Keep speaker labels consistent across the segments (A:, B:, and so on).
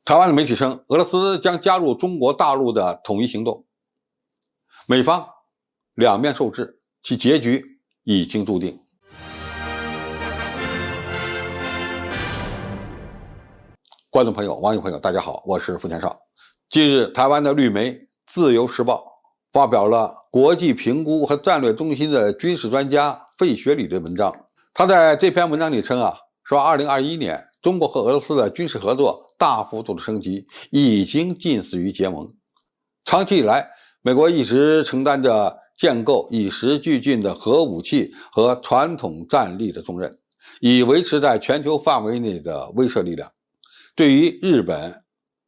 A: 台湾的媒体称，俄罗斯将加入中国大陆的统一行动，美方两面受制，其结局已经注定。观众朋友、网友朋友，大家好，我是付天少。近日，台湾的绿媒《自由时报》发表了国际评估和战略中心的军事专家费雪里的文章。他在这篇文章里称说2021年中国和俄罗斯的军事合作大幅度的升级，已经近似于结盟。长期以来，美国一直承担着建构与时俱进的核武器和传统战力的重任，以维持在全球范围内的威慑力量。对于日本、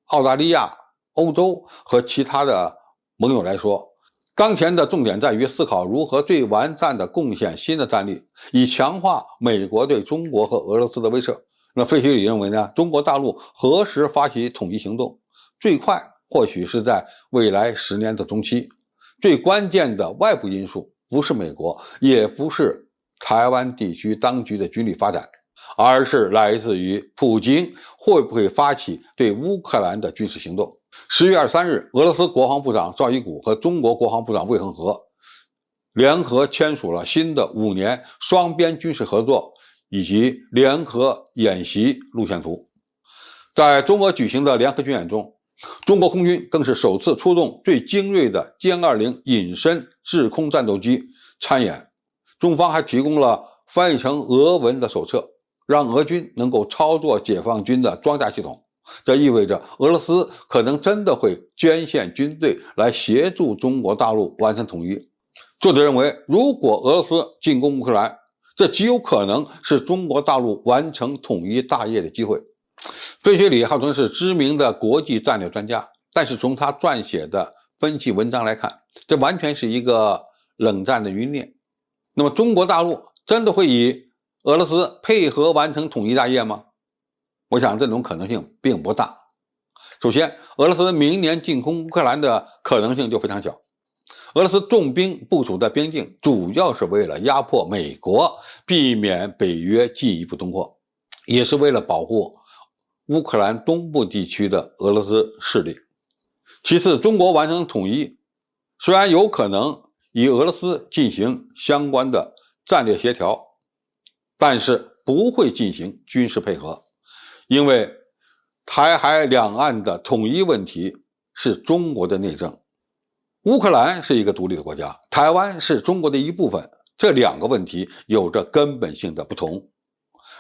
A: 澳大利亚、欧洲和其他的盟友来说，当前的重点在于思考如何对完善的贡献新的战力，以强化美国对中国和俄罗斯的威慑。那费雪里认为呢，中国大陆何时发起统一行动，最快或许是在未来10年的中期。最关键的外部因素不是美国，也不是台湾地区当局的军力发展，而是来自于普京会不会发起对乌克兰的军事行动。10月23日，俄罗斯国防部长绍伊古和中国国防部长魏恒和联合签署了新的5年双边军事合作以及联合演习路线图。在中俄举行的联合军演中，中国空军更是首次出动最精锐的歼20隐身制空战斗机参演。中方还提供了翻译成俄文的手册，让俄军能够操作解放军的装甲系统。这意味着俄罗斯可能真的会捐献军队来协助中国大陆完成统一。作者认为，如果俄罗斯进攻乌克兰，这极有可能是中国大陆完成统一大业的机会。费雪里号称是知名的国际战略专家，但是从他撰写的分析文章来看，这完全是一个冷战的余孽。那么中国大陆真的会与俄罗斯配合完成统一大业吗？我想这种可能性并不大。首先，俄罗斯明年进攻乌克兰的可能性就非常小。俄罗斯重兵部署在边境，主要是为了压迫美国，避免北约进一步东扩，也是为了保护乌克兰东部地区的俄罗斯势力。其次，中国完成统一，虽然有可能与俄罗斯进行相关的战略协调，但是不会进行军事配合，因为台海两岸的统一问题是中国的内政。乌克兰是一个独立的国家，台湾是中国的一部分，这两个问题有着根本性的不同。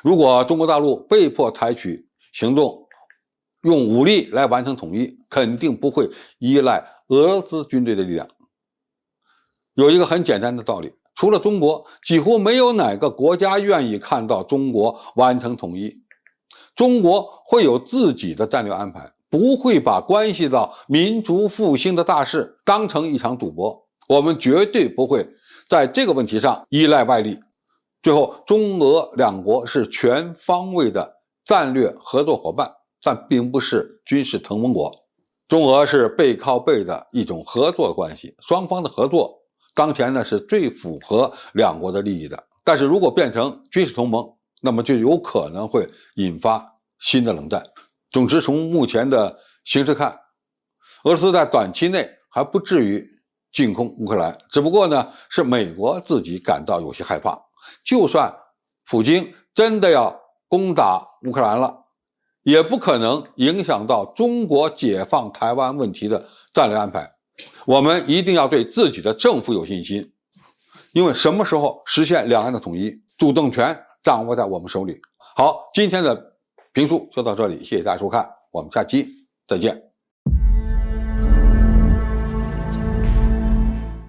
A: 如果中国大陆被迫采取行动，用武力来完成统一，肯定不会依赖俄罗斯军队的力量。有一个很简单的道理，除了中国，几乎没有哪个国家愿意看到中国完成统一。中国会有自己的战略安排，不会把关系到民族复兴的大事当成一场赌博。我们绝对不会在这个问题上依赖外力。最后，中俄两国是全方位的战略合作伙伴，但并不是军事同盟国。中俄是背靠背的一种合作关系，双方的合作当前呢是最符合两国的利益的。但是如果变成军事同盟，那么就有可能会引发新的冷战。总之，从目前的形势看，俄罗斯在短期内还不至于进攻乌克兰，只不过呢是美国自己感到有些害怕。就算普京真的要攻打乌克兰了，也不可能影响到中国解放台湾问题的战略安排。我们一定要对自己的政府有信心，因为什么时候实现两岸的统一，主动权掌握在我们手里。好，今天的评述就到这里，谢谢大家收看，我们下期再见。